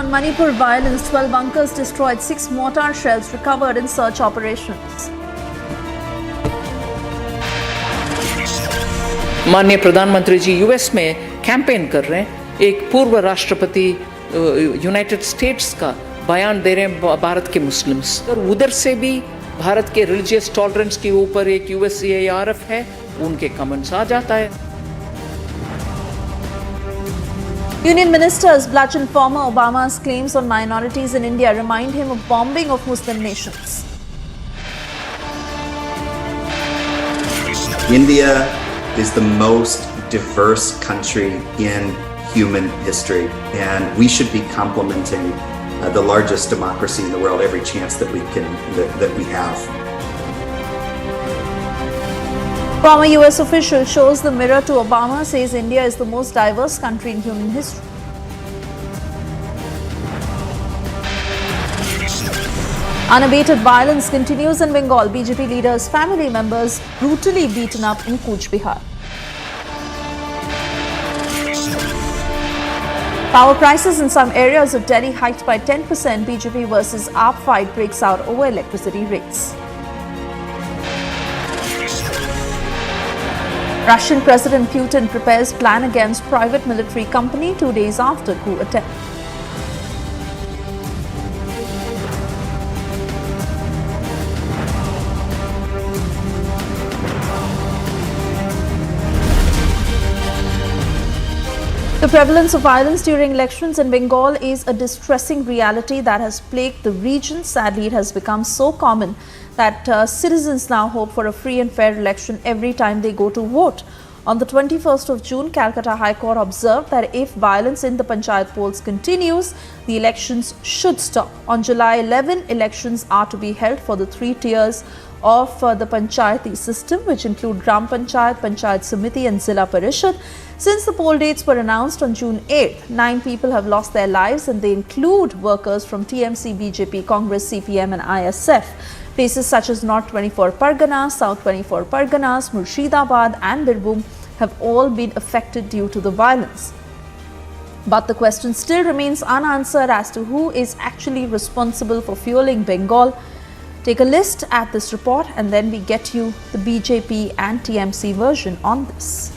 on Manipur violence, 12 bunkers destroyed, 6 mortar shells recovered in search operations. माननीय प्रधानमंत्री जी US में campaign कर रहे हैं, एक पूर्व राष्ट्रपति यूनाइटेड स्टेट्स का बयान दे रहे हैं भारत के मुस्लिम्स, और उधर से भी भारत के रिलीजियस टॉलरेंस के ऊपर एक यूएससीआईआरएफ है, उनके कमेंट्स आ जाता है. Union ministers bludgeon former Obama's claims on minorities in India, remind him of bombing of Muslim nations. India is the most diverse country in human history, and we should be complimenting the largest democracy in the world every chance that we have. Former US official shows the mirror to Obama, says India is the most diverse country in human history. Unabated violence continues in Bengal. BJP leaders' family members brutally beaten up in Cooch Behar. Power prices in some areas of Delhi hiked by 10%. BJP versus AAP fight breaks out over electricity rates. Russian President Putin prepares plan against private military company 2 days after coup attempt. The prevalence of violence during elections in Bengal is a distressing reality that has plagued the region. Sadly, it has become so common that citizens now hope for a free and fair election every time they go to vote. On the 21st of June, Calcutta High Court observed that if violence in the panchayat polls continues, the elections should stop. On July 11, elections are to be held for the 3 tiers of the panchayati system, which include Gram Panchayat, Panchayat Samiti and Zilla Parishad. Since the poll dates were announced on June 8th, 9 people have lost their lives, and they include workers from TMC-BJP, Congress, CPM and ISF. Places such as North 24 Parganas, South 24 Parganas, Murshidabad and Birbhum have all been affected due to the violence. But the question still remains unanswered as to who is actually responsible for fueling Bengal. Take a list at this report and then we get you the BJP and TMC version on this.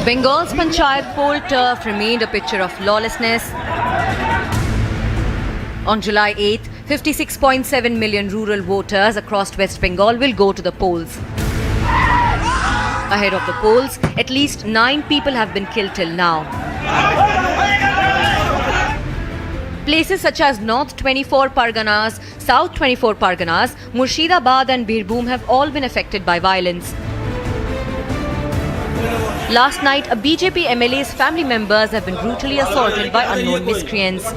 Bengal's panchayat poll turf remained a picture of lawlessness. On July 8th, 56.7 million rural voters across West Bengal will go to the polls. Ahead of the polls, at least 9 people have been killed till now. Places such as North 24 Parganas, South 24 Parganas, Murshidabad and Birbhum have all been affected by violence. Last night, a BJP MLA's family members have been brutally assaulted by unknown miscreants.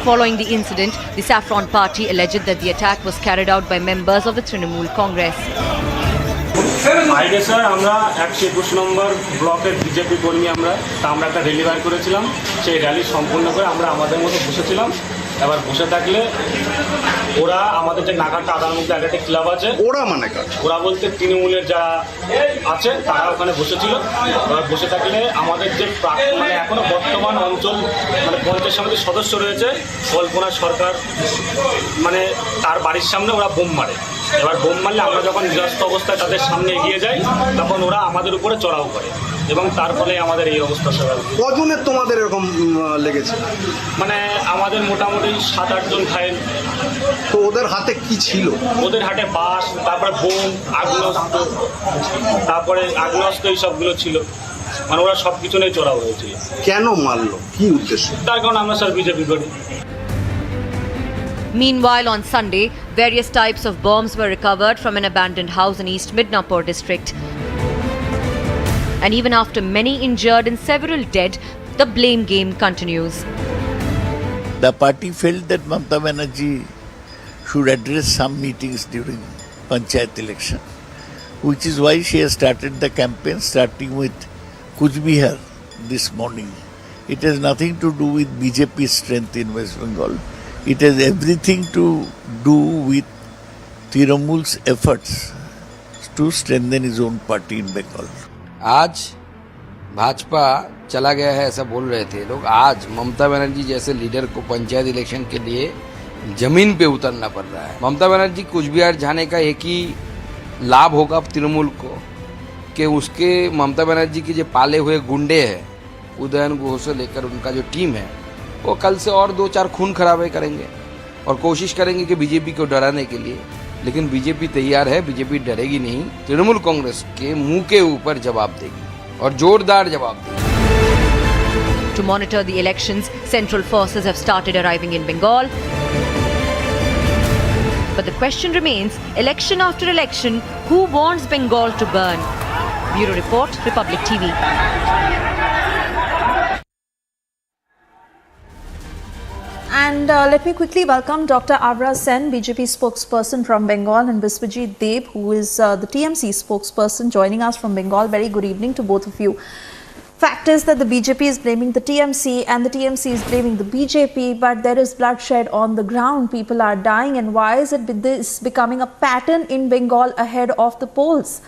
Following the incident, the Saffron Party alleged that the attack was carried out by members of the Trinamool Congress. আগে sir আমরা 121 নম্বর ব্লকের BJP কর্মী আমরা একটা rally বার করেছিলাম। সেই rally সম্পূর্ণ করে আমরা আমাদের মতো বসেছিলাম। এবার বসে থাকলে ওরা আমাদের যে নাগারটা আদার মধ্যে একটা ক্লাব আছে, ওরা মানে ওরা বলতে তৃণমূলের যারা আছে তারা ওখানে বসেছিল। এবার বসে থাকলে আমাদের যে মানে এখনো বর্তমান অঞ্চল মানে পঞ্চায়েত সমিতির সদস্য রয়েছে কল্পনা সরকার, মানে তার বাড়ির সামনে ওরা বোম মারে। এবার বোম মারলে আমরা যখন নিরস্ত অবস্থায় তাদের সামনে এগিয়ে যাই তখন ওরা আমাদের উপরে চড়াও করে এবং তার ফলে আমাদের এই অবস্থা। কজনের তোমাদের এরকম লেগেছে? মানে আমাদের মোটামুটি 7-8 জন ঘায়েল। তো ওদের হাতে কি ছিল? ওদের হাতে বাঁশ, তারপরে বোম, আগ্নেয়াস্ত্র এই সবগুলো ছিল। মানে ওরা সব কিছু নিয়ে চড়াও হয়েছে। কেন মারলো, কি উদ্দেশ্য? তার কারণ আমরা স্যার বিজেপি করি। Meanwhile, on Sunday, various types of bombs were recovered from an abandoned house in East Midnapur district. And even after many injured and several dead, the blame game continues. The party felt that Mamata Banerjee should address some meetings during Panchayat election, which is why she has started the campaign starting with Cooch Behar this morning. It has nothing to do with BJP's strength in West Bengal. It has everything to do with Bhajpa चला गया है ऐसा बोल रहे थे लोग, आज ममता बनर्जी जैसे लीडर को पंचायत इलेक्शन के लिए जमीन पे उतरना पड़ रहा है। ममता बनर्जी कुछ बिहार जाने का एक ही लाभ होगा तृणमूल को कि उसके ममता बनर्जी के जो पाले हुए गुंडे हैं उदयन गुह से लेकर उनका जो टीम है वो कल से और 2-4 खून खराबे करेंगे और कोशिश करेंगे कि बीजेपी को डराने के लिए, लेकिन बीजेपी तैयार है, बीजेपी डरेगी नहीं, तृणमूल कांग्रेस के मुंह के ऊपर जवाब देगी और जोरदार जवाब देगी। To monitor the elections, central forces have started arriving in Bengal. But the question remains, election after election, who wants Bengal to burn? Bureau Report, Republic TV. And let me quickly welcome Dr. Avra Sen, BJP spokesperson from Bengal, and Biswajit Deb, who is the TMC spokesperson, joining us from Bengal. Very good evening to both of you. Fact is that the BJP is blaming the TMC and the TMC is blaming the BJP, but there is bloodshed on the ground. People are dying, and why is this becoming a pattern in Bengal ahead of the polls?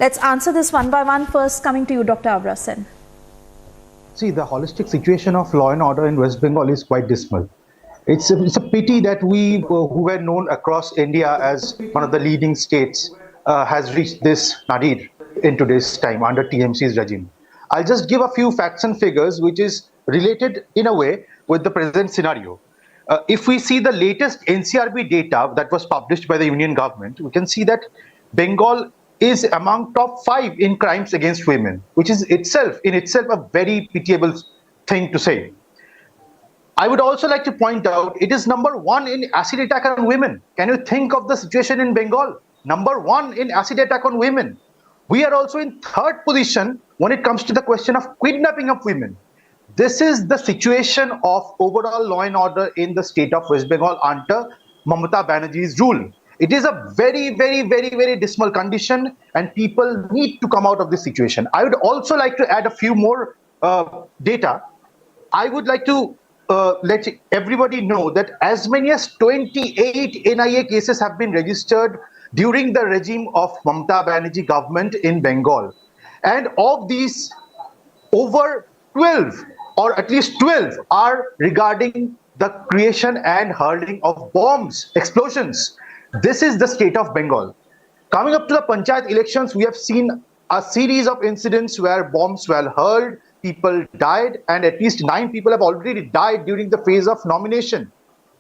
Let's answer this one by one. First, coming to you, Dr. Avra Sen. See, the holistic situation of law and order in West Bengal is quite dismal. It's a pity that we, who were known across India as one of the leading states, has reached this nadir in today's time under TMC's regime. I'll just give a few facts and figures which is related in a way with the present scenario. If we see the latest NCRB data that was published by the Union government, we can see that Bengal is among top 5 in crimes against women, which is in itself a very pitiable thing to say. I would also like to point out it is number 1 in acid attack on women. Can you think of the situation in Bengal? Number 1 in acid attack on women. We are also in 3rd position when it comes to the question of kidnapping of women. This is the situation of overall law and order in the state of West Bengal under Mamata Banerjee's rule. It is a very, very, very, very dismal condition, and people need to come out of this situation. I would also like to add a few more data. I would like to let everybody know that as many as 28 NIA cases have been registered during the regime of Mamata Banerjee government in Bengal. And of these, over 12 or at least 12 are regarding the creation and hurling of bombs, explosions. This is the state of Bengal. Coming up to the Panchayat elections, we have seen a series of incidents where bombs were hurled, people died, and at least 9 people have already died during the phase of nomination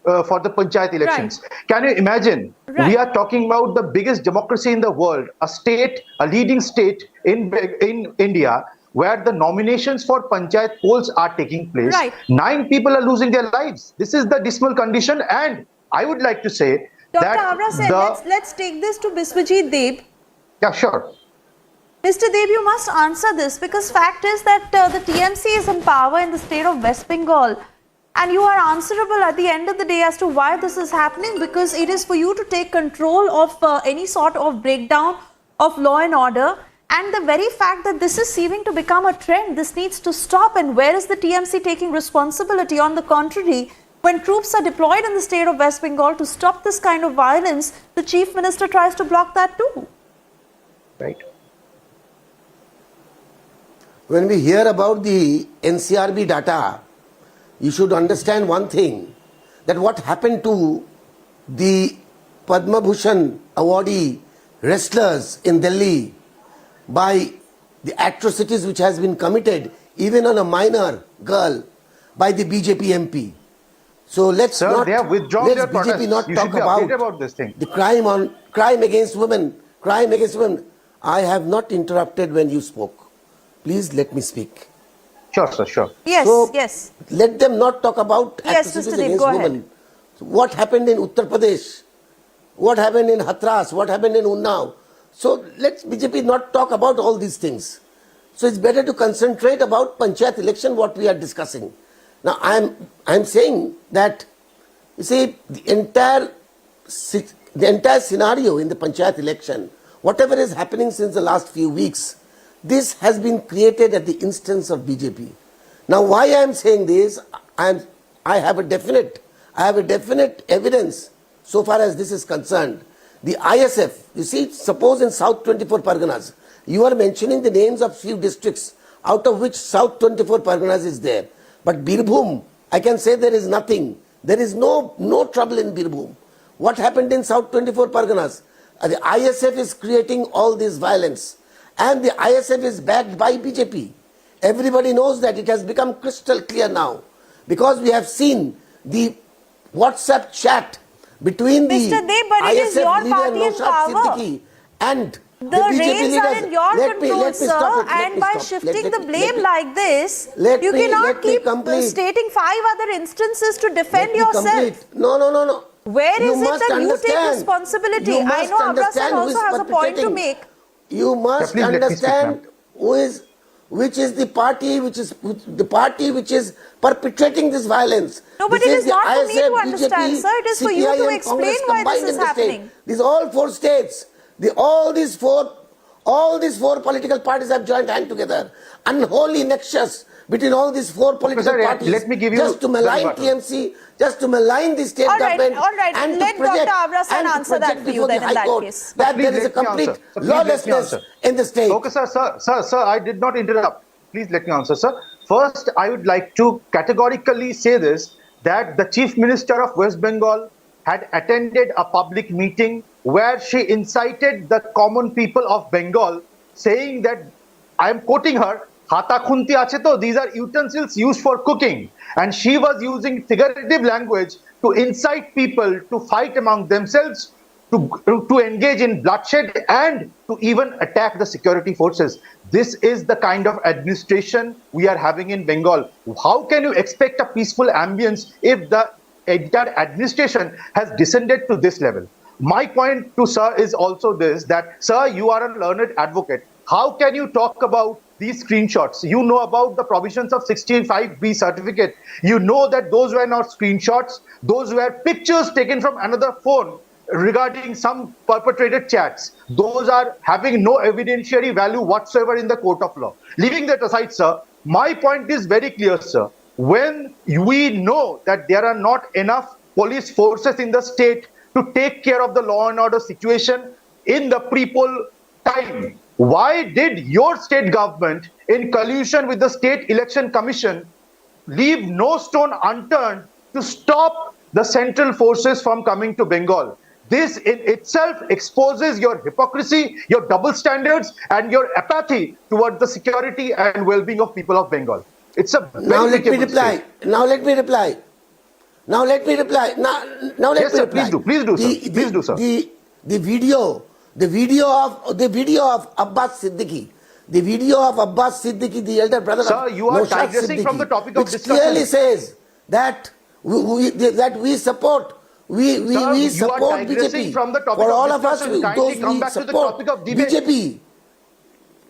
for the Panchayat elections. Right. Can you imagine? Right. We are talking about the biggest democracy in the world, a state, a leading state in India, where the nominations for Panchayat polls are taking place. Right. 9 people are losing their lives. This is the dismal condition, and I would like to say Dr. Avra Sen, let's take this to Biswajit Deb. Yeah, sure. Mr. Deb, you must answer this, because fact is that the TMC is in power in the state of West Bengal, and you are answerable at the end of the day as to why this is happening, because it is for you to take control of any sort of breakdown of law and order, and the very fact that this is seeming to become a trend, this needs to stop. And where is the TMC taking responsibility? On the contrary, when troops are deployed in the state of West Bengal to stop this kind of violence, the Chief Minister tries to block that too. Right. When we hear about the NCRB data, you should understand one thing, that what happened to the Padma Bhushan awardee wrestlers in Delhi by the atrocities which has been committed even on a minor girl by the BJP MP. So let's Sir, not, they have withdrawn let's their BJP not you talk about this thing. The crime against women, crime against women. I have not interrupted when you spoke. Please let me speak. Sure, sir, sure. Yes, so, yes. Let them not talk about atrocities against women. So what happened in Uttar Pradesh? What happened in Hathras? What happened in Unnao? So let's BJP not talk about all these things. So it's better to concentrate about Panchayat election, what we are discussing. Now I'm saying that, you see, the entire scenario in the Panchayat election, whatever is happening since the last few weeks, this has been created at the instance of BJP. Now, why I am saying this, I have a definite evidence so far as this is concerned. The ISF, you see, suppose in South 24 Parganas, you are mentioning the names of few districts. out of which South 24 Parganas is there. But Birbhum, I can say there is nothing. There is no trouble in Birbhum. What happened in South 24 Parganas? The ISF is creating all this violence. And the ISF is backed by BJP. Everybody knows that. It has become crystal clear now. Because we have seen the WhatsApp chat between the Mr. Deb, but it is ISF your leader party in Naushad power. Siddiqui and The BJP reins leaders. are in your control, Let me sir, stop it. Let and me by stop. shifting Let the me- blame like this, let you me- cannot let me keep complete. stating 5 other instances to Let defend me yourself. complete. No. Where You is it must that you take understand. responsibility? You I must know Abrasan understand who also is has a point to perpetrating. make. You must Yeah, please let me speak, understand which is the party which is perpetrating this violence. No, but This it is is the not for me ISF, to understand, BJP, sir. It is for you to CPIM, explain Congress why this combined is in the state. happening. These all 4 states, all these four political parties have joined hand together. Unholy nexus between all these 4 political Sir, parties. let me give you just to the malign rebuttal. TMC, just to malign the state All right, government, all right. and Let to project, Dr. Abrasan and to answer that project for you before then the in High that Court case. that Please there is a let me complete answer. Sir, please let me lawlessness answer. in the state. Okay, sir, I did not interrupt. Please let me answer, sir. First, I would like to categorically say this, that the Chief Minister of West Bengal had attended a public meeting where she incited the common people of Bengal, saying that, I am quoting her, "Hata khunti ache to," these are utensils used for cooking. And she was using figurative language to incite people to fight among themselves, to engage in bloodshed, and to even attack the security forces. This is the kind of administration we are having in Bengal. How can you expect a peaceful ambience if the entire administration has descended to this level? My point to sir is also this, that sir, you are a learned advocate. How can you talk about these screenshots? You know about the provisions of 65B certificate. You know that those were not screenshots. Those were pictures taken from another phone regarding some perpetrated chats. Those are having no evidentiary value whatsoever in the court of law. Leaving that aside, sir, my point is very clear, sir. When we know that there are not enough police forces in the state to take care of the law and order situation in the pre-poll time, why did your state government, in collusion with the State Election Commission, leave no stone unturned to stop the central forces from coming to Bengal? This in itself exposes your hypocrisy, your double standards, and your apathy towards the security and well-being of people of Bengal. It's a very Now let me pitiable reply. state. Now let me reply. Now let me reply. Now let Yes, me sir, reply. please do, sir. Please do, sir. The video of Abbas Siddiqui. The video of Abbas Siddiqui, the elder brother Sir, of you are Naushad digressing from Siddiqui, the topic of which discussion. clearly says that we support we you are support digressing BJP. from the topic For of all of us, discussion. Kindly those come we back to the support topic of debate. BJP.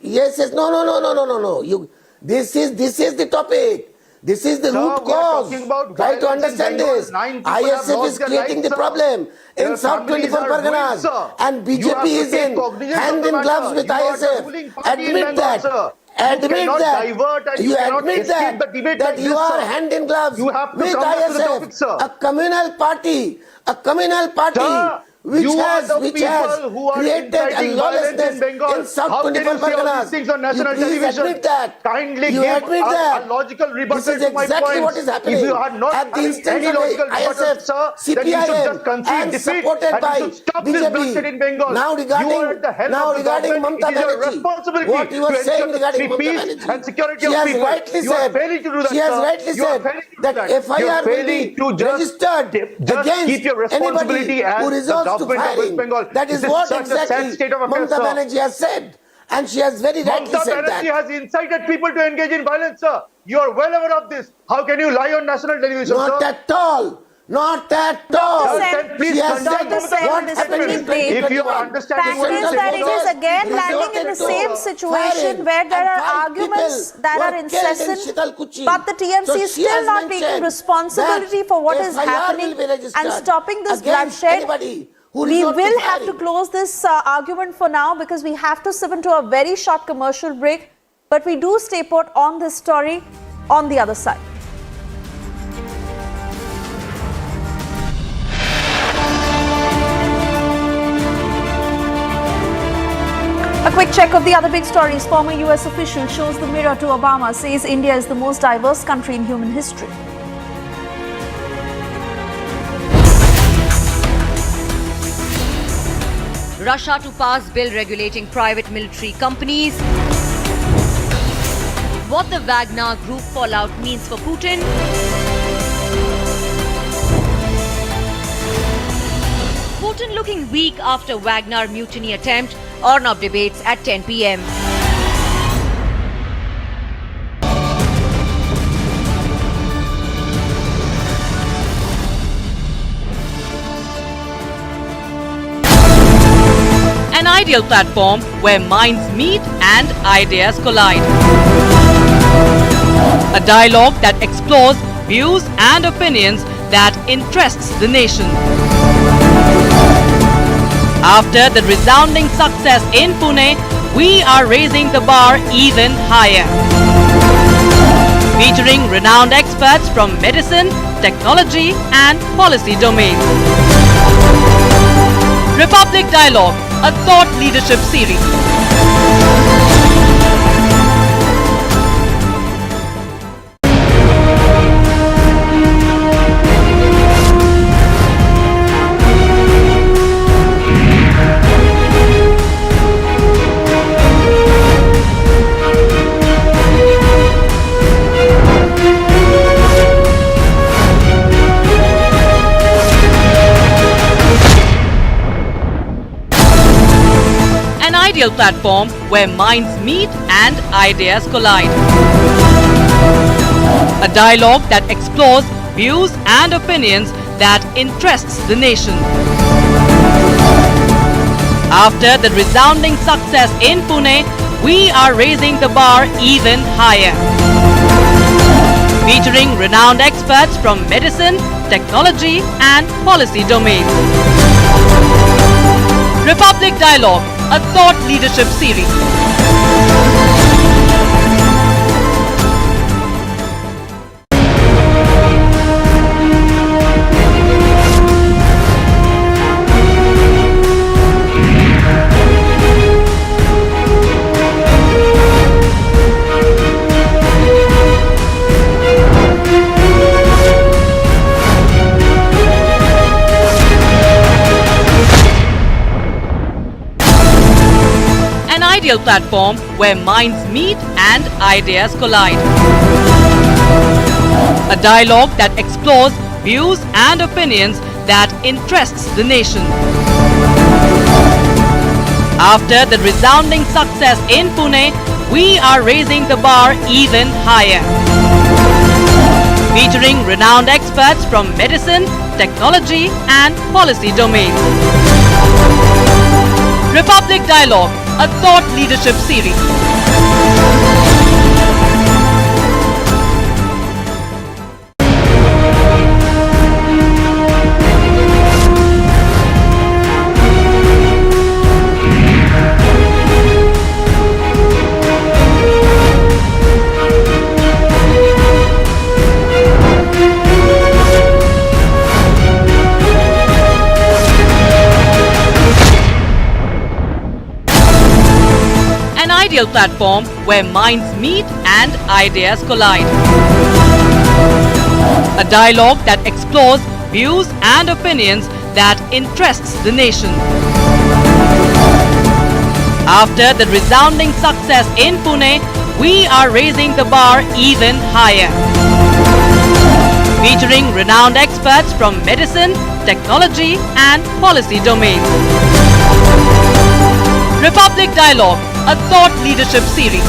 Yes. No. This is the topic. This is the Sir, root we are cause. talking about Try to violence in understand Bengal. this. 9 people have ISF lost is their creating lives, the sir. problem Their in South families 24 are ruined, Parganas, sir. and You BJP have to is take in cognizance of hand the in gloves matter. with You are the ISF. ruling party in Admit Bengal, that. sir. Admit You cannot that. divert and you cannot admit escape the debate that like you this, are sir. hand in gloves You have to with come back to the ISF, topic, sir. a communal party, Sir, which you are has the people who are created a inciting violence lawlessness in Bengal. in South How can 24 you say all Parganas. these things on national You please television? admit that. Kindly You give admit that. a logical rebuttal This is to my exactly points. what is happening. If you are not At the having instance any of the logical rebuttal, ISF, sir, then you should just concede and defeat supported and by you should stop this bloodshed in Bengal. Now regarding, you are at the helm of the government. Mamta It is your Banerjee, responsibility what you were to saying ensure the regarding Mamta peace Banerjee, and security she of has people. rightly You are said, failing to do that, she has sir. rightly You are said failing to do that that. You FIR are will failing be to registered just against keep your responsibility anybody as who the resorts to government of West firing. Bengal. That is This what such a sad exactly state of affairs, Mamta sir. Banerjee has said, and she has very rightly Mamta said Banerjee that. has incited people to engage in violence, sir. You are well aware of this. How can you lie on national television, Not sir? at all. Not at all. Dr. Then Sen, please She has conduct said Sen, what this happened in will be brief. If you are 2021. understanding Fact what is I'm that saying, it is sir. again landing in the same situation where there are arguments that are incessant, but the TMC is still not taking responsibility for what is happening and stopping this bloodshed. We will have to close this argument for now because we have to slip into a very short commercial break, but we do stay put on this story on the other side. A quick check of the other big stories. Former US official shows the mirror to Obama, says India is the most diverse country in human history. Russia to pass bill regulating private military companies. What the Wagner group fallout means for Putin. Putin looking weak after Wagner mutiny attempt. Arnav debates at 10 p.m. An ideal platform where minds meet and ideas collide. A dialogue that explores views and opinions that interests the nation. After the resounding success in Pune, we are raising the bar even higher. Featuring renowned experts from medicine, technology and policy domains. Republic Dialogue, a thought leadership series. Ideal platform where minds meet and ideas collide. A dialogue that explores views and opinions that interests the nation. After the resounding success in Pune, we are raising the bar even higher. Featuring renowned experts from medicine, technology and policy domains. Republic Dialogue, a thought leadership series. Ideal platform where minds meet and ideas collide. A dialogue that explores views and opinions that interests the nation. After the resounding success in Pune, we are raising the bar even higher. Featuring renowned experts from medicine, technology and policy domains. Republic Dialogue, a thought leadership series. Ideal platform where minds meet and ideas collide. A dialogue that explores views and opinions that interests the nation. After the resounding success in Pune, we are raising the bar even higher. Featuring renowned experts from medicine, technology and policy domains. Republic Dialogue, a thought leadership series.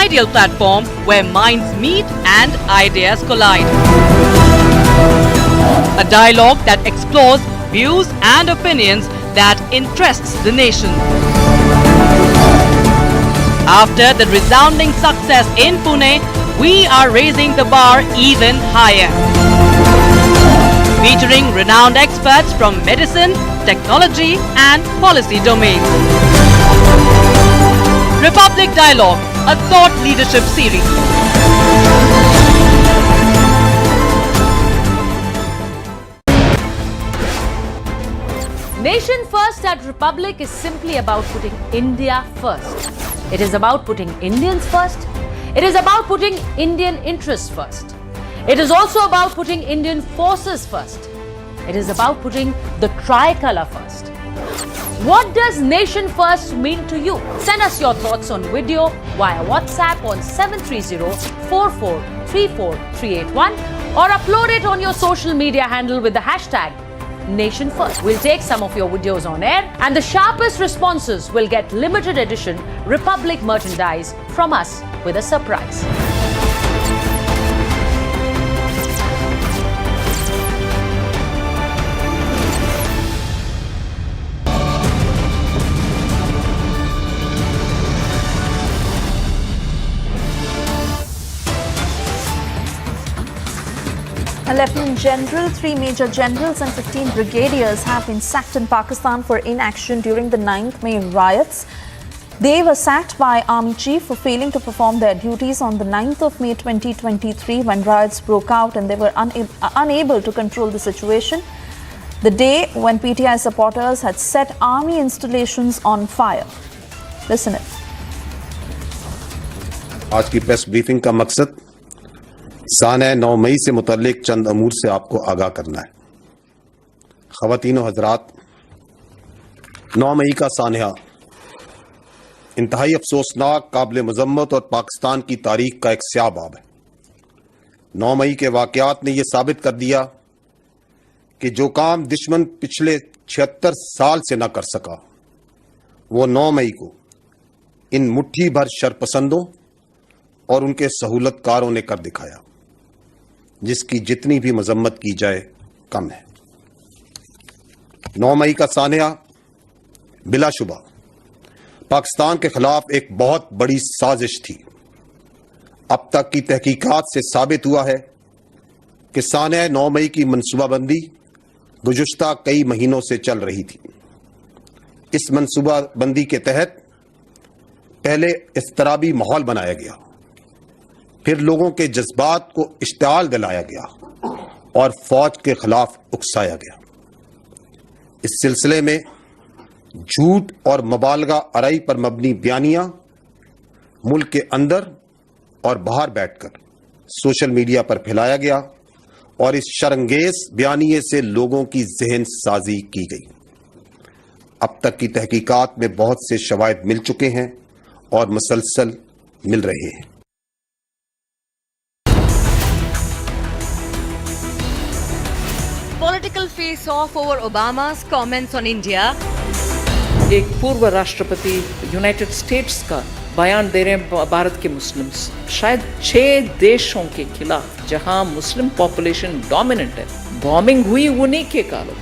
Ideal platform where minds meet and ideas collide. A dialogue that explores views and opinions that interests the nation. After the resounding success in Pune, we are raising the bar even higher. Featuring renowned experts from medicine, technology and policy domains. Republic Dialogue, a thought leadership series. Nation First at Republic is simply about putting India first. It is about putting Indians first. It is about putting Indian interests first. It is also about putting Indian forces first. It is about putting the tricolor first. What does Nation First mean to you? Send us your thoughts on video via WhatsApp on 730-4434-381 or upload it on your social media handle with the hashtag Nation First. We'll take some of your videos on air and the sharpest responses will get limited edition Republic merchandise from us with a surprise. A Lieutenant General, 3 Major Generals and 15 Brigadiers have been sacked in Pakistan for inaction during the 9th May riots. They were sacked by Army Chief for failing to perform their duties on the 9th of May 2023 when riots broke out and they were unable to control the situation. The day when PTI supporters had set army installations on fire. Listen it. आज की press briefing का मकसद साने 9 मई से मुतल्लिक चंद अमूर से आपको आगाह करना है। ख़वातीन व हज़रात, 9 मई का सानहा इंतहाई अफसोसनाक, काबिल मजम्मत और पाकिस्तान की तारीख का एक स्याह बाब है। 9 मई के वाक़यात ने यह साबित कर दिया कि जो काम दुश्मन पिछले 76 साल से न कर सका, वो 9 मई को इन मुट्ठी भर शरपसंदों और उनके सहूलतकारों ने कर दिखाया, जिसकी जितनी भी मजम्मत की जाए कम है। 9 मई का सानहा बिलाशुबा पाकिस्तान के खिलाफ एक बहुत बड़ी साजिश थी। अब तक की तहकीकात से साबित हुआ है कि सानहा 9 मई की मनसूबाबंदी गुज़श्ता कई महीनों से चल रही थी। इस मनसूबाबंदी के तहत पहले इज़्तिराबी माहौल बनाया गया, फिर लोगों के जज्बात को इश्तिआल दिलाया गया और फौज के खिलाफ उकसाया गया। इस सिलसिले में झूठ और मुबालगा आराई पर मबनी बयानियां मुल्क के अंदर और बाहर बैठकर सोशल मीडिया पर फैलाया गया और इस शर्मंगेज बयानिए से लोगों की जहन साजी की गई। अब तक की तहकीकात में बहुत से शवाहिद मिल चुके हैं और मुसलसल मिल रहे हैं। Political face-off over Obama's comments on India. एक पूर्व राष्ट्रपति यूनाइटेड स्टेट्स का बयान दे रहे हैं भारत के मुस्लिम्स, शायद 6 देशों के खिलाफ जहां मुस्लिम पॉपुलेशन डोमिनेंट है, बॉम्बिंग हुई उन्हीं के कारण।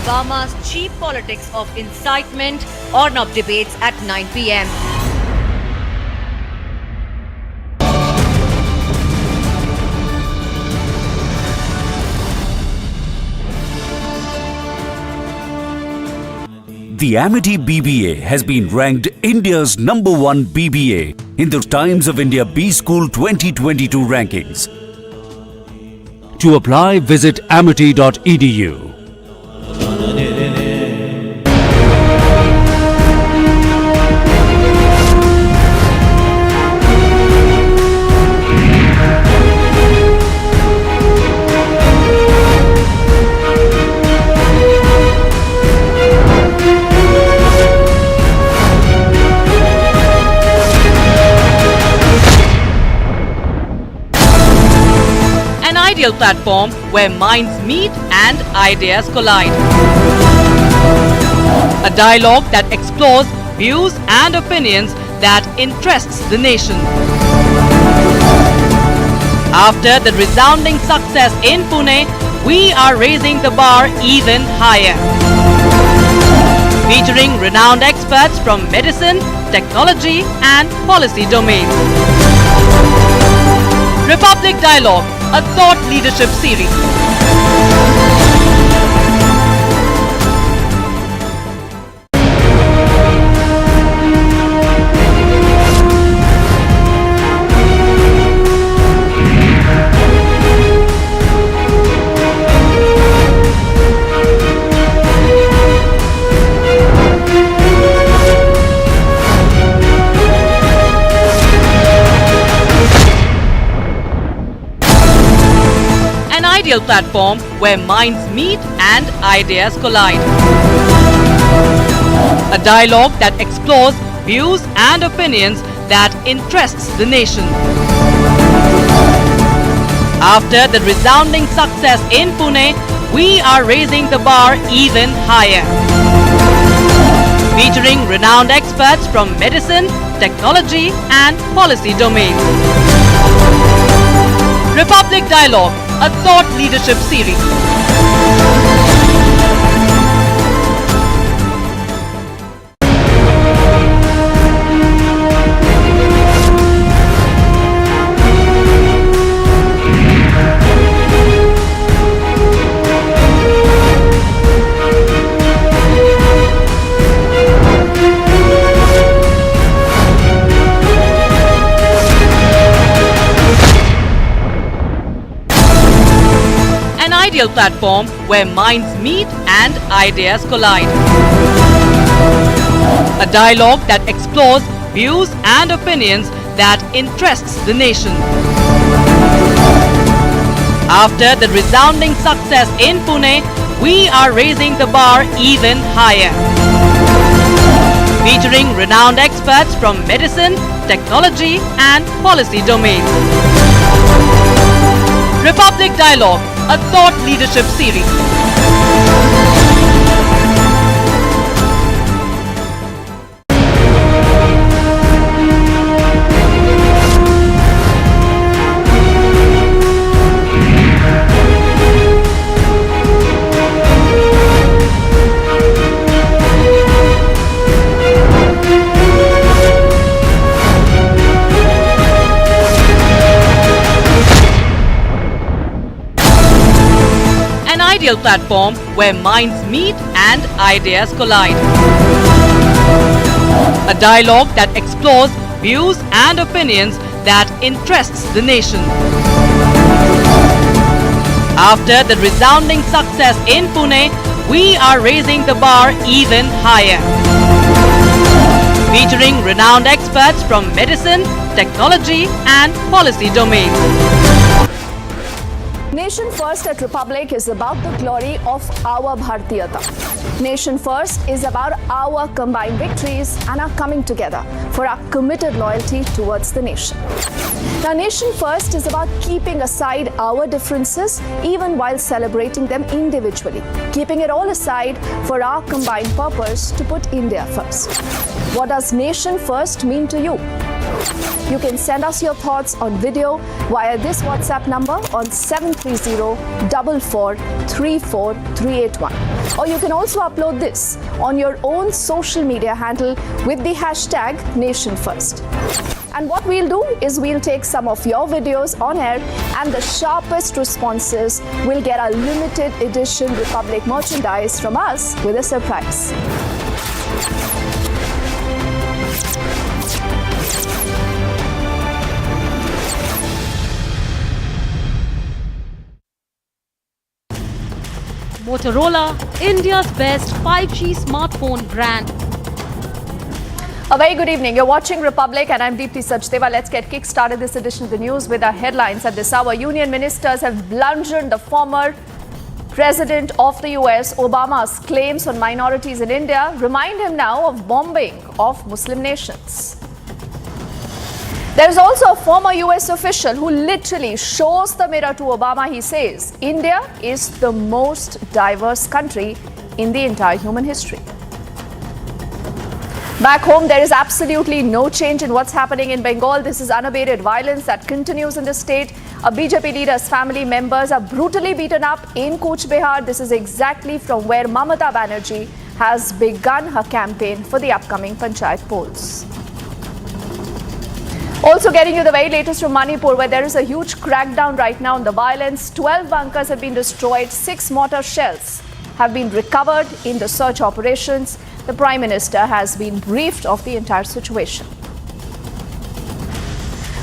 Obama's cheap politics of incitement or not debates at 9 p.m. The Amity BBA has been ranked India's #1 BBA in the Times of India B School 2022 rankings. To apply, visit amity.edu. Ideal platform where minds meet and ideas collide. A dialogue that explores views and opinions that interests the nation. After the resounding success in Pune, we are raising the bar even higher. featuring renowned experts from medicine, technology and policy domains. Republic Dialogue, a thought leadership series. An ideal platform where minds meet and ideas collide. A dialogue that explores views and opinions that interests the nation. After the resounding success in Pune, we are raising the bar even higher. Featuring renowned experts from medicine, technology and policy domains. Republic Dialogue, a thought leadership series. An ideal platform where minds meet and ideas collide. A dialogue that explores views and opinions that interests the nation. After the resounding success in Pune, we are raising the bar even higher. Featuring renowned experts from medicine, technology and policy domains. Republic Dialogue, a thought leadership series. An ideal platform where minds meet and ideas collide. A dialogue that explores views and opinions that interests the nation. After the resounding success in Pune, we are raising the bar even higher. Featuring renowned experts from medicine, technology and policy domains. Nation First at Republic is about the glory of our Bhartiyata. Nation First is about our combined victories and our coming together for our committed loyalty towards the nation. Now, Nation First is about keeping aside our differences even while celebrating them individually, keeping it all aside for our combined purpose to put India first. What does Nation First mean to you? You can send us your thoughts on video via this WhatsApp number on 730-4434-381. Or you can also upload this on your own social media handle with the hashtag NationFirst. And what we'll do is we'll take some of your videos on air and the sharpest responses will get a limited edition Republic merchandise from us with a surprise. Motorola, India's best 5G smartphone brand. A very good evening. You're watching Republic and I'm Deepthi Sachdeva. Let's get kick-started this edition of the news with our headlines. At this hour, union ministers have bludgeoned the former President of the US, Obama's claims on minorities in India remind him now of bombing of Muslim nations. There is also a former US official who literally shows the mirror to Obama. He says, India is the most diverse country in the entire human history. Back home, there is absolutely no change in what's happening in Bengal. This is unabated violence that continues in the state. A BJP leader's family members are brutally beaten up in Cooch Behar. This is exactly from where Mamata Banerjee has begun her campaign for the upcoming Panchayat polls. Also getting you the very latest from Manipur, where there is a huge crackdown right now on the violence. 12 bunkers have been destroyed, 6 mortar shells have been recovered in the search operations. The Prime Minister has been briefed of the entire situation.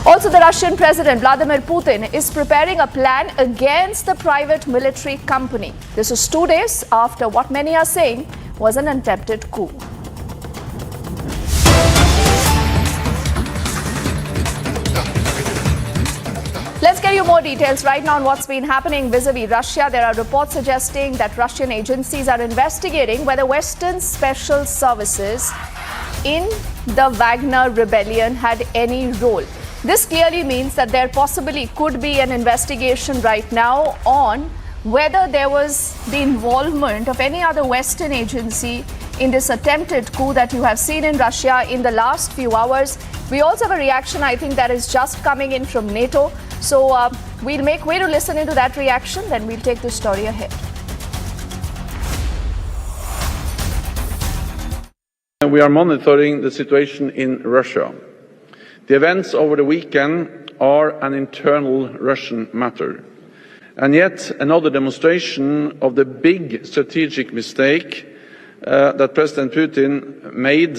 Also, the Russian President Vladimir Putin is preparing a plan against the private military company. This is 2 days after what many are saying was an attempted coup. Let's get you more details right now on what's been happening vis-a-vis Russia. There are reports suggesting that Russian agencies are investigating whether Western special services in the Wagner rebellion had any role. This clearly means that there possibly could be an investigation right now on whether there was the involvement of any other Western agency in this attempted coup that you have seen in Russia in the last few hours. We also have a reaction, I think, that is just coming in from NATO. So we'll make way to listen into that reaction, then we'll take the story ahead. We are monitoring the situation in Russia. The events over the weekend are an internal Russian matter. And yet another demonstration of the big strategic mistake that President Putin made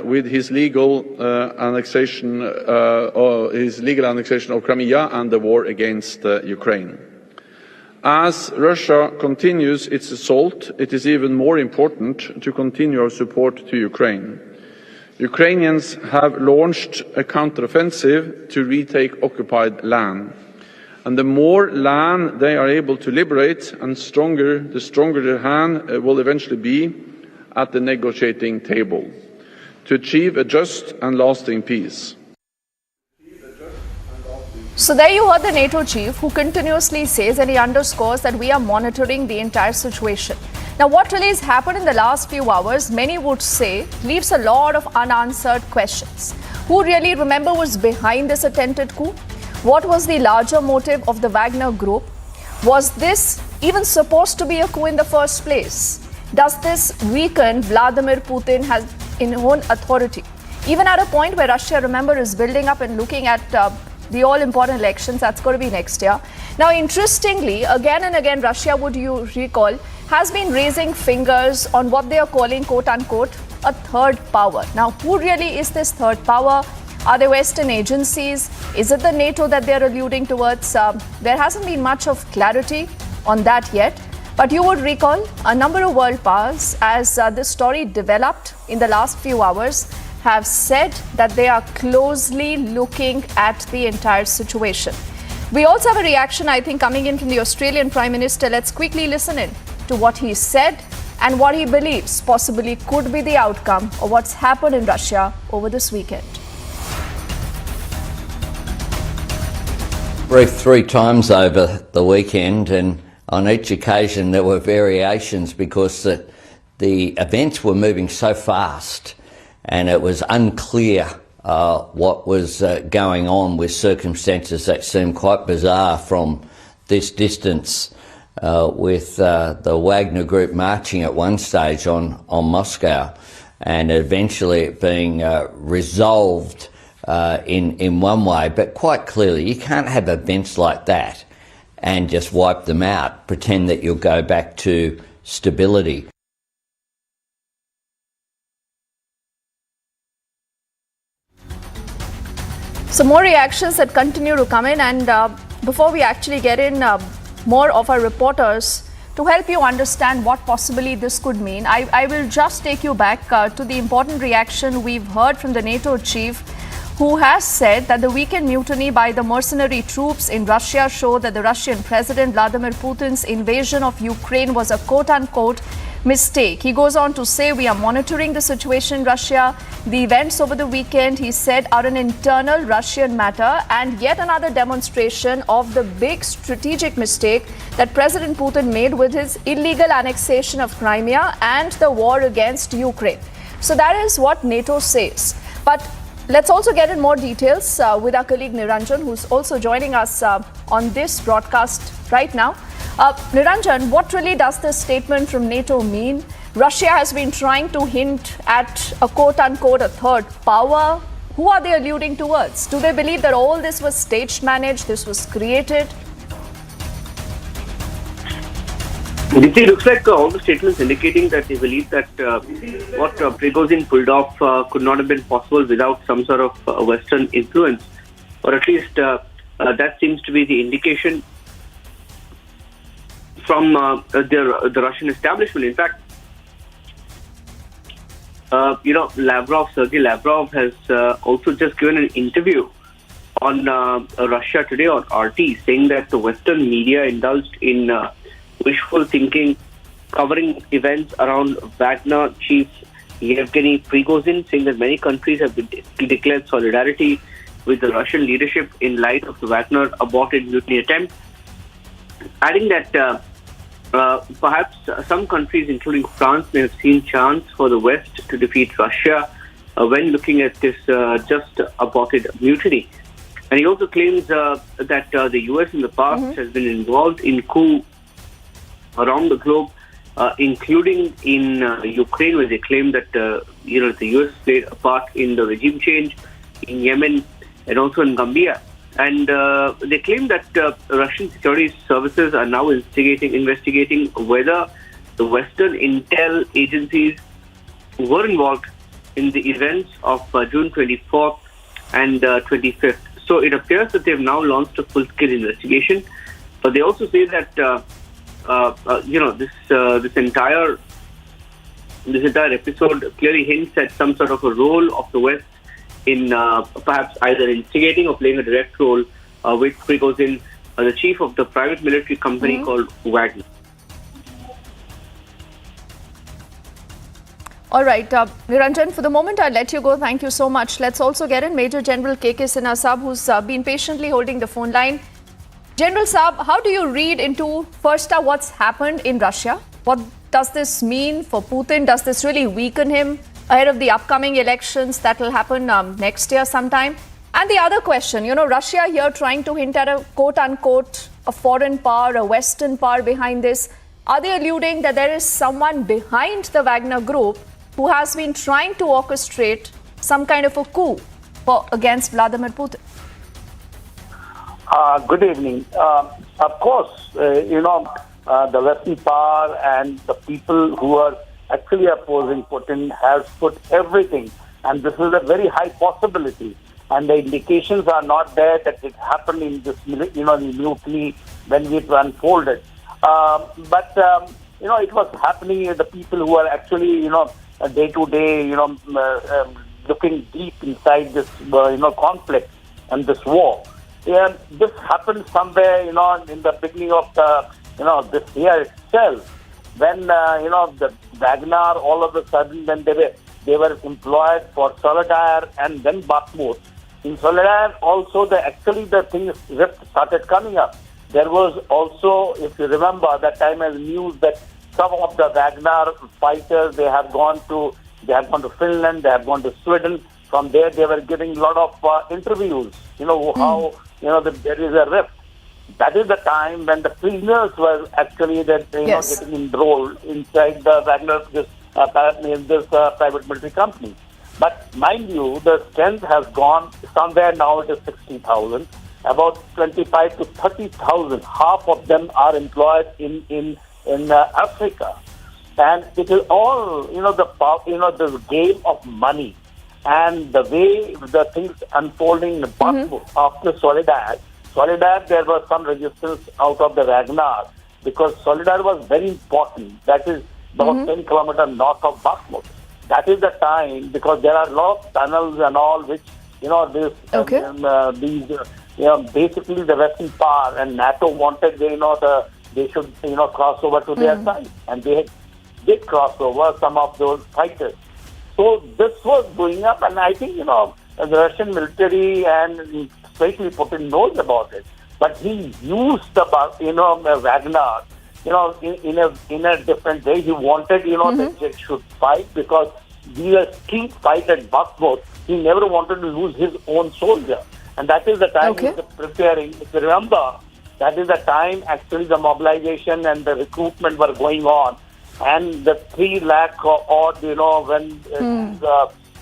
with his legal annexation of Crimea and the war against Ukraine. As Russia continues its assault, it is even more important to continue our support to Ukraine. Ukrainians have launched a counteroffensive to retake occupied land. And the more land they are able to liberate, and the stronger their hand will eventually be at the negotiating table to achieve a just and lasting peace. So there you heard the NATO chief, who continuously says and he underscores that we are monitoring the entire situation. Now, what really has happened in the last few hours, many would say, leaves a lot of unanswered questions. Who really, remember, was behind this attempted coup? What was the larger motive of the Wagner group? Was this even supposed to be a coup in the first place? Does this weaken Vladimir Putin in own authority? Even at a point where Russia, remember, is building up and looking at the all-important elections that's going to be next year. Now, interestingly, again and again, Russia, would you recall, has been raising fingers on what they are calling, quote-unquote, a third power. Now, who really is this third power? Are they Western agencies? Is it the NATO that they're alluding towards? There hasn't been much of clarity on that yet. But you would recall a number of world powers, as this story developed in the last few hours, have said that they are closely looking at the entire situation. We also have a reaction, I think, coming in from the Australian Prime Minister. Let's quickly listen in to what he said and what he believes possibly could be the outcome of what's happened in Russia over this weekend. Briefed 3 times over the weekend, and on each occasion there were variations because the events were moving so fast and it was unclear what was going on, with circumstances that seemed quite bizarre from this distance, with the Wagner group marching at one stage on Moscow and eventually it being resolved in one way. But quite clearly you can't have events like that and just wipe them out, pretend that you'll go back to stability. So more reactions that continue to come in, and before we actually get in, more of our reporters to help you understand what possibly this could mean, I will just take you back to the important reaction we've heard from the NATO chief, who has said that the weekend mutiny by the mercenary troops in Russia showed that the Russian President Vladimir Putin's invasion of Ukraine was a quote-unquote mistake. He goes on to say, we are monitoring the situation in Russia. The events over the weekend, he said, are an internal Russian matter and yet another demonstration of the big strategic mistake that President Putin made with his illegal annexation of Crimea and the war against Ukraine. So that is what NATO says. But let's also get in more details with our colleague Niranjan, who's also joining us on this broadcast right now. Niranjan, what really does this statement from NATO mean? Russia has been trying to hint at a quote-unquote a third power. Who are they alluding towards? Do they believe that all this was stage managed, this was created? It looks like all the statements indicating that they believe that what Prigozhin pulled off could not have been possible without some sort of Western influence, or at least that seems to be the indication from the Russian establishment. In fact, Sergei Lavrov has also just given an interview on Russia Today on RT, saying that the Western media indulged in wishful thinking, covering events around Wagner chief Yevgeny Prigozhin, saying that many countries have declared solidarity with the Russian leadership in light of the Wagner aborted mutiny attempt, adding that perhaps some countries, including France, may have seen chance for the West to defeat Russia when looking at this just aborted mutiny. And he also claims that the US in the past has been involved in coup around the globe, including in Ukraine, where they claim that the US played a part in the regime change, in Yemen, and also in Gambia. And they claim that Russian security services are now investigating whether the Western intel agencies were involved in the events of June 24th and 25th. So it appears that they have now launched a full-scale investigation. But they also say that this entire episode clearly hints at some sort of a role of the West in perhaps either instigating or playing a direct role with Prigozhin, the chief of the private military company called Wagner. All right, Niranjan, for the moment I'll let you go. Thank you so much. Let's also get in Major General KK Sinha Saab, who's been patiently holding the phone line. General Saab, how do you read into, first up, what's happened in Russia? What does this mean for Putin? Does this really weaken him ahead of the upcoming elections that will happen next year sometime? And the other question, Russia here trying to hint at a quote-unquote a foreign power, a Western power behind this. Are they alluding that there is someone behind the Wagner group who has been trying to orchestrate some kind of a coup against Vladimir Putin? Good evening. Of course, the Western power and the people who are actually opposing Putin has put everything, and this is a very high possibility. And the indications are not there that it happened in this, the mutiny when it unfolded. But it was happening in the people who are actually, day to day, looking deep inside this, conflict and this war. And this happened somewhere, in the beginning of this year itself, when the Wagner all of a sudden, when they were employed for Soledar and then Bakhmut. In Soledar also, the things started coming up. There was also, if you remember, that time as news that some of the Wagner fighters they have gone to Finland, they have gone to Sweden. From there, they were giving a lot of interviews. How there is a rift. That is the time when the prisoners were actually getting enrolled inside the Wagner this private military company. But mind you, the strength has gone somewhere now it is 60,000. About 25 to 30,000. Half of them are employed in Africa, and it is all the game of money. And the way the things unfolding in Bakhmut after Soledar, there was some resistance out of the Wagner because Soledar was very important. That is about 10 kilometers north of Bakhmut. That is the time because there are a lot of tunnels and all which basically the Western power and NATO wanted they should cross over to their side, and they did cross over some of those fighters. So this was going up, and I think the Russian military and especially Putin knows about it. But he used the Wagner, in a different way. He wanted that they should fight because he was keen fight at Bakhmut. He never wanted to lose his own soldier, and that is the time he was preparing. If you remember, that is the time actually the mobilization and the recruitment were going on. and the 3 lakh odd, when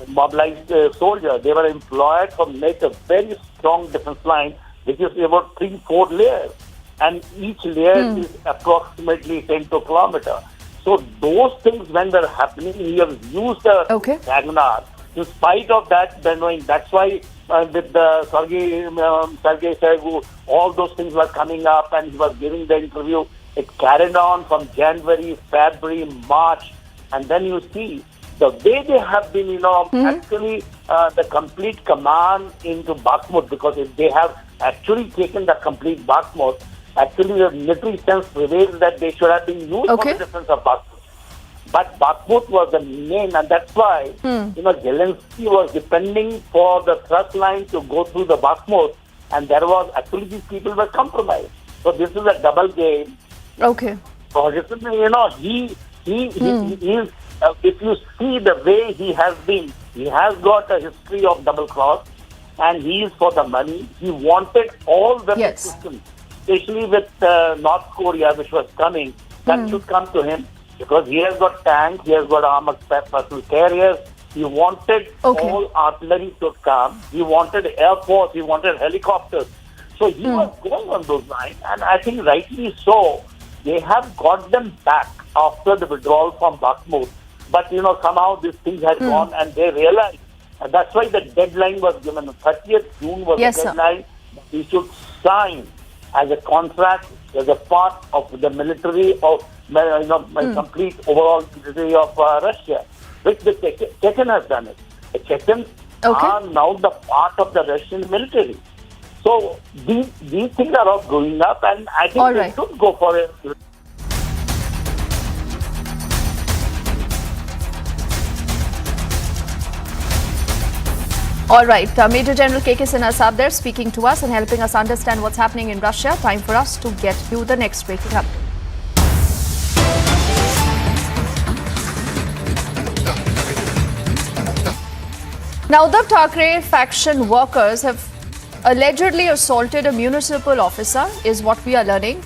mobilized soldiers, they were employed to make a very strong defense line, which is about 3-4 layers, and each layer is approximately 10 kilometers. So those things, when they're happening, he has used the Wagner. In spite of that, that's why with the Sergei Shoigu, all those things were coming up, and he was giving the interview. It carried on from January, February, March, and then you see the way they have been, actually the complete command into Bakhmut, because if they have actually taken the complete Bakhmut, actually the military sense prevails that they should have been used for the defense of Bakhmut. But Bakhmut was the main, and that's why, Zelensky was depending for the thrust line to go through the Bakhmut, and there was actually these people were compromised. So this is a double game. Okay. So he is, if you see the way he has been, he has got a history of double cross, and he is for the money. He wanted all the systems, especially with North Korea, which was coming, that should come to him. Because he has got tanks, he has got armored personal carriers. He wanted all artillery to come. He wanted air force. He wanted helicopters. So he was going on those lines, and I think rightly so. They have got them back after the withdrawal from Bakhmut. But somehow this thing has gone, and they realized, and that's why the deadline was given. 30th June was the deadline. He should sign as a contract as a part of the military of complete overall military of Russia, which the Chechen has done it. The Chechens are now the part of the Russian military. So these things are all growing up, and I think they should go for it. All right, Major General K.K. Sinha Saab there speaking to us and helping us understand what's happening in Russia. Time for us to get you the next breaking update. Now, Uddhav Thackeray faction workers have allegedly assaulted a municipal officer, is what we are learning.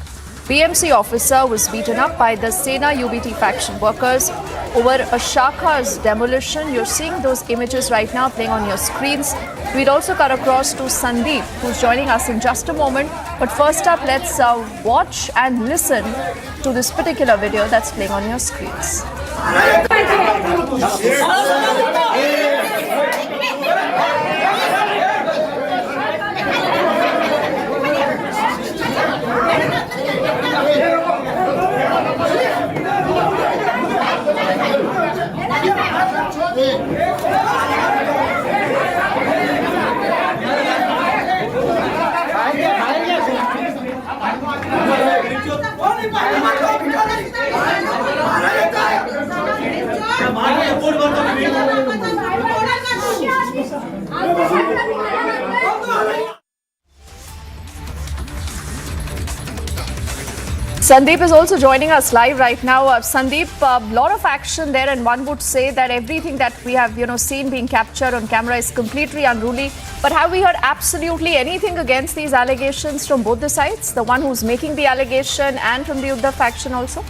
BMC officer was beaten up by the Sena UBT faction workers over a Shakha's demolition. You're seeing those images right now playing on your screens. We'd also cut across to Sandeep, who's joining us in just a moment. But first up, let's watch and listen to this particular video that's playing on your screens. Sandeep is also joining us live right now. Sandeep, a lot of action there, and one would say that everything that we have, seen being captured on camera is completely unruly. But have we heard absolutely anything against these allegations from both the sides? The one who's making the allegation and from the Uddhav faction also?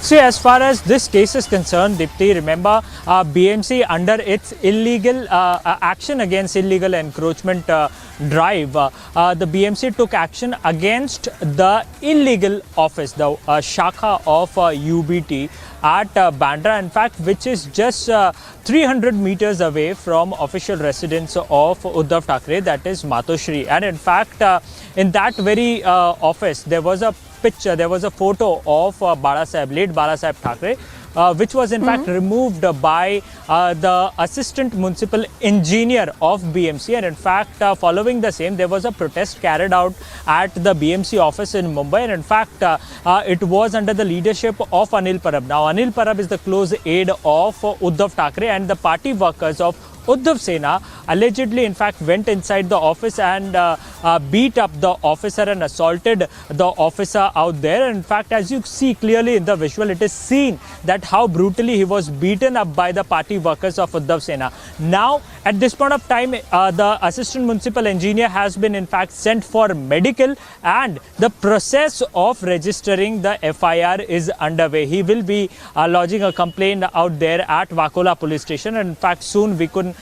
See, as far as this case is concerned, Dipti, remember BMC under its illegal action against illegal encroachment drive, the BMC took action against the illegal office, the Shakha of UBT at Bandra, in fact, which is just 300 meters away from official residence of Uddhav Thackeray, that is Matoshri. And in fact, in that very office, there was a picture, there was a photo of late Balasaheb Thackeray, which was in fact removed by the assistant municipal engineer of BMC. And in fact, following the same, there was a protest carried out at the BMC office in Mumbai. And in fact, it was under the leadership of Anil Parab. Now, Anil Parab is the close aide of Uddhav Thackeray, and the party workers of Uddhav Sena allegedly in fact went inside the office and beat up the officer and assaulted the officer out there. In fact, as you see clearly in the visual, it is seen that how brutally he was beaten up by the party workers of Uddhav Sena. Now, at this point of time, the assistant municipal engineer has been in fact sent for medical, and the process of registering the FIR is underway. He will be lodging a complaint out there at Wakola police station, and in fact soon we could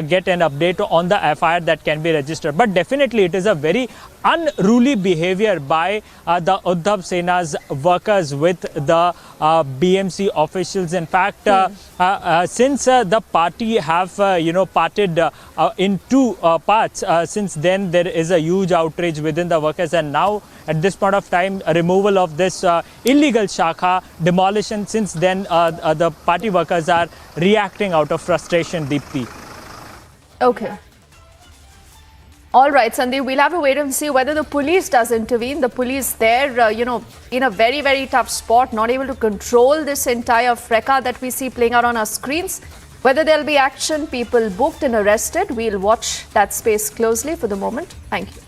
get an update on the FIR that can be registered. But definitely it is a very unruly behavior by the Uddhav Sena's workers with the BMC officials. In fact, since the party have parted in two parts, since then there is a huge outrage within the workers, and now at this point of time a removal of this illegal shakha, demolition, since then the party workers are reacting out of frustration. Deepti. Okay. All right, Sandeep, we'll have to wait and see whether the police does intervene. The police there, in a very, very tough spot, not able to control this entire fracas that we see playing out on our screens. Whether there'll be action, people booked and arrested, we'll watch that space closely for the moment. Thank you.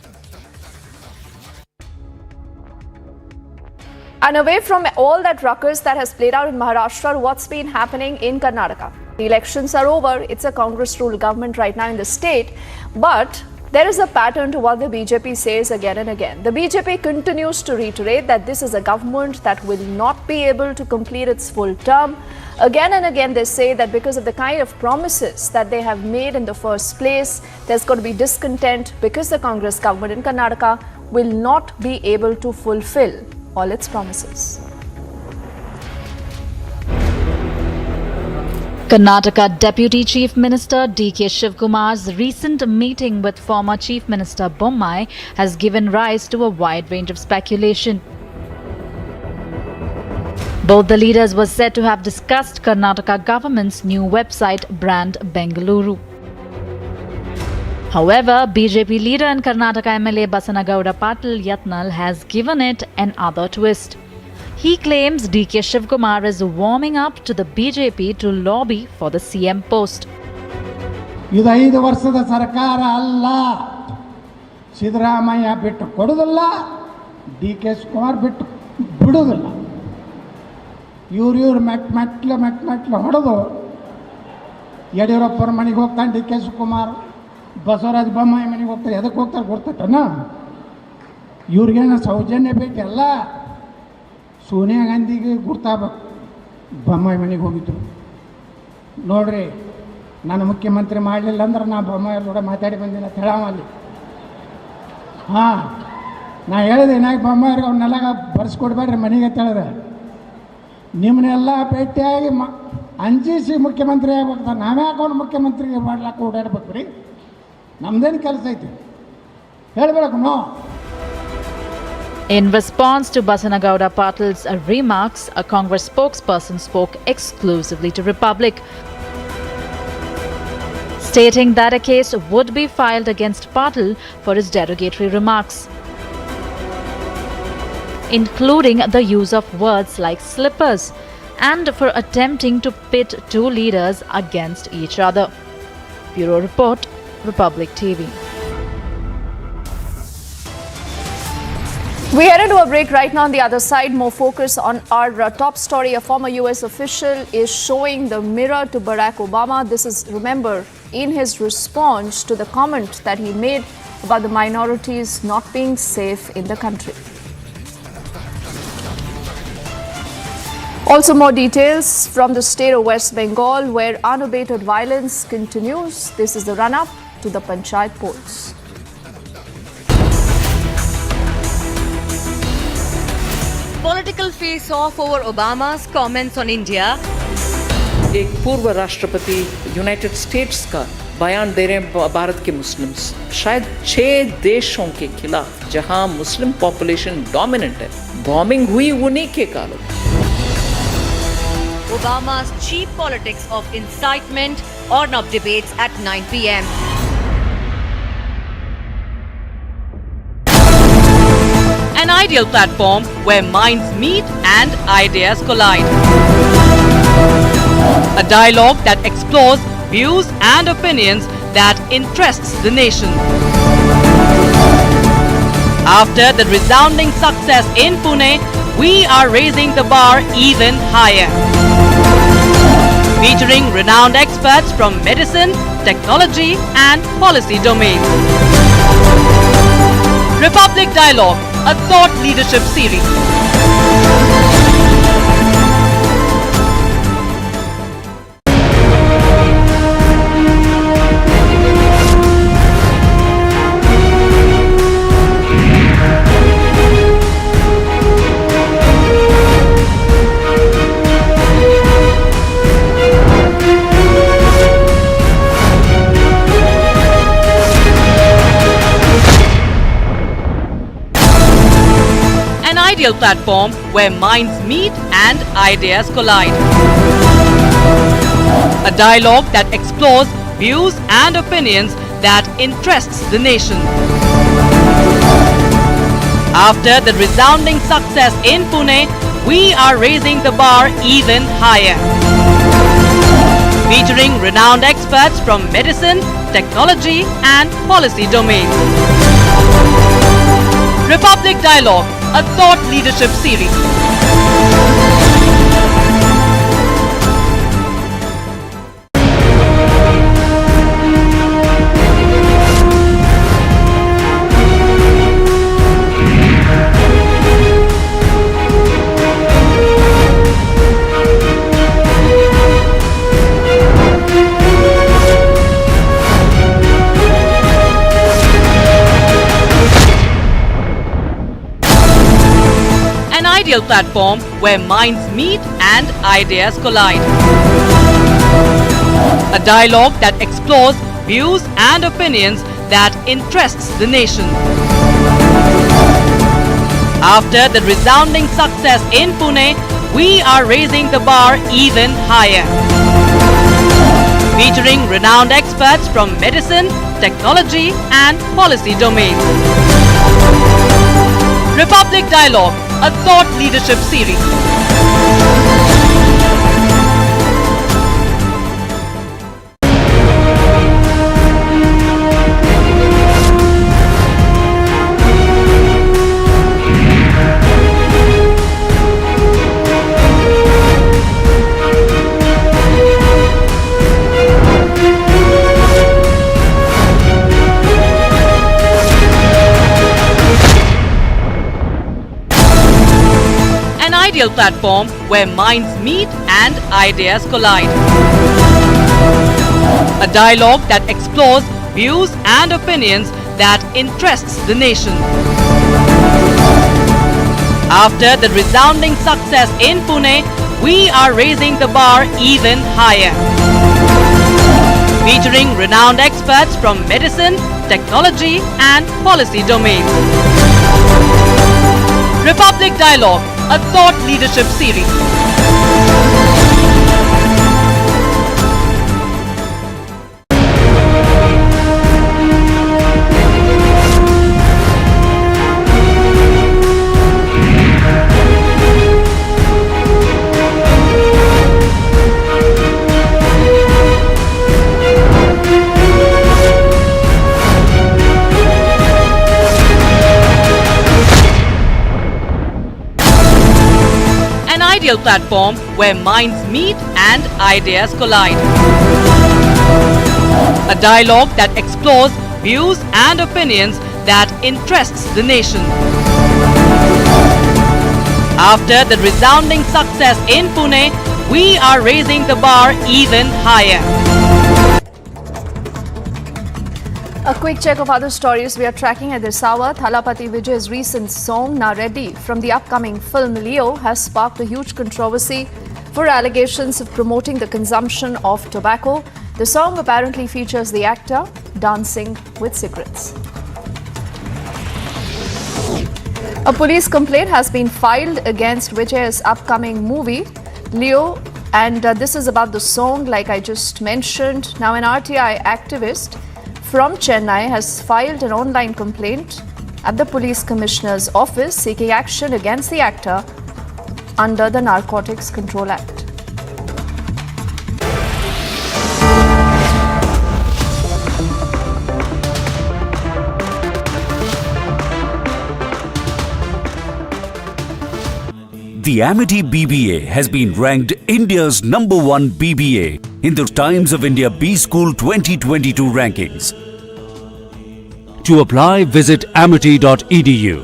And away from all that ruckus that has played out in Maharashtra, what's been happening in Karnataka? The elections are over. It's a Congress-ruled government right now in the state. But there is a pattern to what the BJP says again and again. The BJP continues to reiterate that this is a government that will not be able to complete its full term. Again and again, they say that because of the kind of promises that they have made in the first place, there's going to be discontent because the Congress government in Karnataka will not be able to fulfill all its promises. Karnataka Deputy Chief Minister D.K. Shivkumar's recent meeting with former Chief Minister Bommai has given rise to a wide range of speculation. Both the leaders were said to have discussed Karnataka government's new website brand Bengaluru. However, BJP leader and Karnataka MLA Basanagowda Patil Yatnal has given it another twist. He claims D.K. Shivkumar is warming up to the BJP to lobby for the CM post. ಇದು 5 ವರ್ಷದ ಸರ್ಕಾರ ಅಲ್ಲ. ಸಿದ್ದರಾಮಯ್ಯ ಬಿಟ್ಟು ಕೊಡುವುದಿಲ್ಲ, ಡಿ.ಕೆ. ಶಿವಕುಮಾರ್ ಬಿಟ್ಟು ಬಿಡುವುದಿಲ್ಲ. ಇವ್ರು ಮೆಟ್ಲು ಹೊಡೆದು ಯಡಿಯೂರಪ್ಪರ ಮನೆಗೆ ಹೋಗ್ತಾನೆ ಡಿ.ಕೆ. ಶಿವಕುಮಾರ್, ಬಸವರಾಜ ಬೊಮ್ಮಾಯಿ ಮನೆಗೆ ಹೋಗ್ತಾರೆ. ಎದಕ್ಕೆ ಹೋಗ್ತಾರೆ ಗೊತ್ತೇನ? ಇವ್ರಿಗೇನು ಸೌಜನ್ಯ ಭೇಟಿ ಅಲ್ಲ, ಸೋನಿಯಾ ಗಾಂಧಿಗೆ ಗುರ್ತಾಗಬೇಕು. ಬೊಮ್ಮಾಯಿ ಮನೆಗೆ ಹೋಗಿದ್ರು ನೋಡ್ರಿ, ನಾನು ಮುಖ್ಯಮಂತ್ರಿ ಮಾಡಲಿಲ್ಲ ಅಂದ್ರೆ ನಾ ಬೊಮ್ಮಾಯಿ ಕೂಡ ಮಾತಾಡಿ ಬಂದಿಲ್ಲ ತೆಳಾಮಲ್ಲಿ. ಹಾಂ, ನಾ ಹೇಳಿದೆ ಏನಾಗಿ ಬೊಮ್ಮಾಯಿಗೆ ಅವನ್ನೆಲ್ಲ ಬರ್ಸ್ಕೊಡ್ಬೇಡ್ರಿ ಮನೆಗೆ ತಿಳಿದೆ. ನಿಮ್ಮನ್ನೆಲ್ಲ ಭೇಟಿಯಾಗಿ ಅಂಜಿಸಿ ಮುಖ್ಯಮಂತ್ರಿ ಆಗ್ಬೇಕು. ನಾವ್ಯಾಕೆ ಅವ್ನು ಮುಖ್ಯಮಂತ್ರಿಗೆ ಮಾಡ್ಲಾಕ ಓಡಾಡ್ಬೇಕು ರೀ? ನಮ್ದೇನು ಕೆಲಸ ಐತಿ ಹೇಳ್ಬೇಕು no. In response to Basanagowda Patil's remarks, a Congress spokesperson spoke exclusively to Republic, stating that a case would be filed against Patil for his derogatory remarks, including the use of words like slippers and for attempting to pit two leaders against each other. Bureau Report, Republic TV. We head into a break right now. On the other side, more focus on our top story. A former US official is showing the mirror to Barack Obama. This is, remember, in his response to the comment that he made about the minorities not being safe in the country. Also, more details from the state of West Bengal, where unabated violence continues. This is the run-up to the Panchayat polls. Political face-off over Obama's comments on India. एक पूर्व राष्ट्रपति United states का बयान दे रहे हैं भारत के Muslims, शायद 6 देशों के खिलाफ जहां मुस्लिम पॉपुलेशन डोमिनेंट है, बॉम्बिंग हुई उन्हीं के कारण. Obama's cheap politics of incitement. Ornab debates at 9 p.m. An ideal platform where minds meet and ideas collide. A dialogue that explores views and opinions that interests the nation. After the resounding success in Pune, we are raising the bar even higher. Featuring renowned experts from medicine, technology and policy domains. Republic Dialogue, a thought leadership series. An ideal platform where minds meet and ideas collide. A dialogue that explores views and opinions that interests the nation. After the resounding success in Pune, we are raising the bar even higher. Featuring renowned experts from medicine, technology and policy domains. Republic Dialogue, a thought leadership series. Ideal platform where minds meet and ideas collide. A dialogue that explores views and opinions that interests the nation. After the resounding success in Pune, we are raising the bar even higher. Featuring renowned experts from medicine, technology and policy domains. Republic Dialogue, a thought leadership series. Ideal platform where minds meet and ideas collide. A dialogue that explores views and opinions that interests the nation. After the resounding success in Pune, we are raising the bar even higher. Featuring renowned experts from medicine, technology and policy domains. Republic Dialogue, a thought leadership series. Ideal platform where minds meet and ideas collide. A dialogue that explores views and opinions that interests the nation. After the resounding success in Pune, we are raising the bar even higher. A quick check of other stories we are tracking at this hour. Thalapathy Vijay's recent song, Na Ready, from the upcoming film Leo, has sparked a huge controversy for allegations of promoting the consumption of tobacco. The song apparently features the actor dancing with cigarettes. A police complaint has been filed against Vijay's upcoming movie, Leo, and this is about the song, like I just mentioned. Now, an RTI activist from Chennai has filed an online complaint at the Police Commissioner's office seeking action against the actor under the Narcotics Control Act. The Amity BBA has been ranked India's #1 BBA in the Times of India B School 2022 rankings. To apply, visit amity.edu.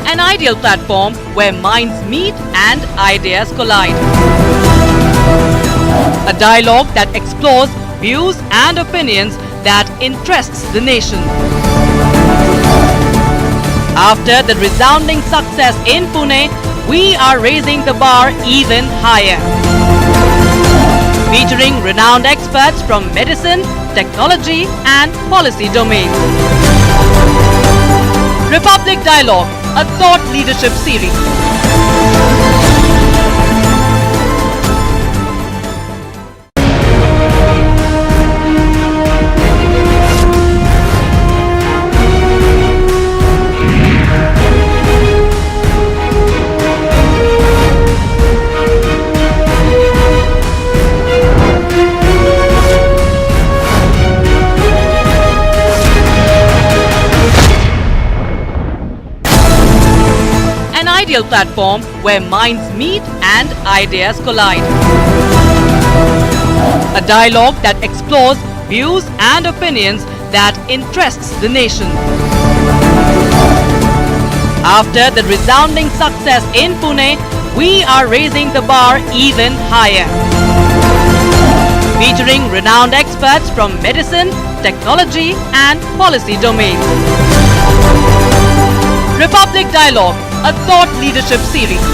An ideal platform where minds meet and ideas collide. A dialogue that explores views and opinions that interests the nation. After the resounding success in Pune, we are raising the bar even higher. Featuring renowned experts from medicine, technology and policy domains. Republic Dialogue, a thought leadership series. An ideal platform where minds meet and ideas collide. A dialogue that explores views and opinions that interests the nation. After the resounding success in Pune, we are raising the bar even higher. Featuring renowned experts from medicine, technology and policy domains. Republic Dialogue, a thought leadership series.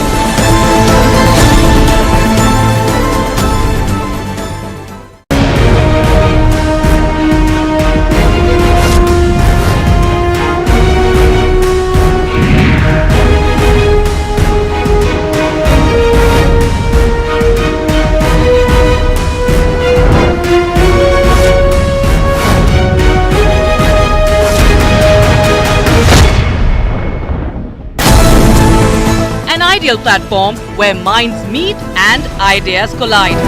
An ideal platform where minds meet and ideas collide.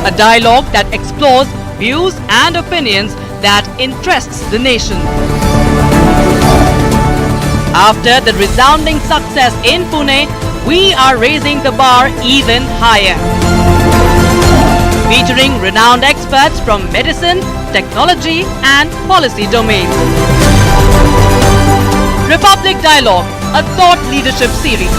A dialogue that explores views and opinions that interests the nation. After the resounding success in Pune, we are raising the bar even higher. Featuring renowned experts from medicine, technology and policy domains. Republic Dialogue, a thought leadership series.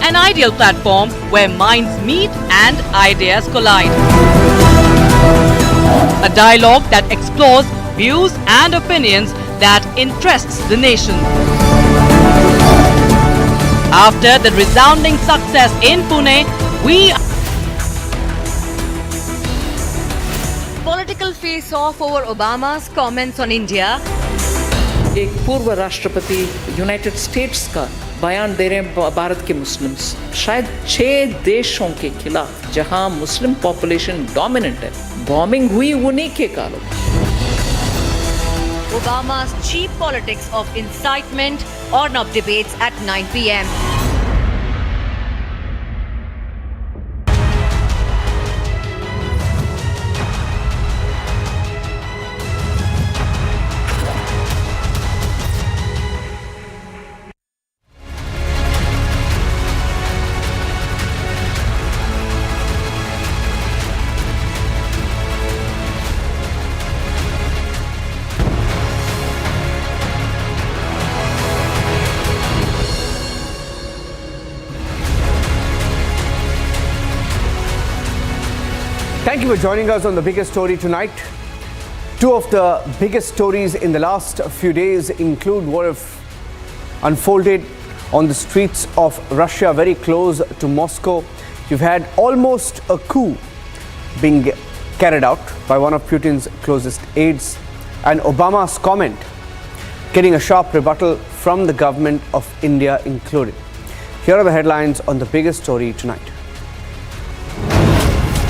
An ideal platform where minds meet and ideas collide. A dialogue that explores views and opinions that interests the nation. After the resounding success in Pune, we Political face-off over Obama's comments on India. एक पूर्व राष्ट्रपति United states का बयान दे रहे हैं भारत के Muslims, शायद 6 देशों के खिलाफ जहां मुस्लिम पॉपुलेशन डोमिनेंट है, बॉम्बिंग हुई उन्हीं के कारण। Obama's cheap politics of incitement on up debates at 9 p.m. Thank you for joining us on the biggest story tonight. Two of the biggest stories in the last few days include what have unfolded on the streets of Russia, very close to Moscow. You've had almost a coup being carried out by one of Putin's closest aides, and Obama's comment getting a sharp rebuttal from the government of India included. Here are the headlines on the biggest story tonight.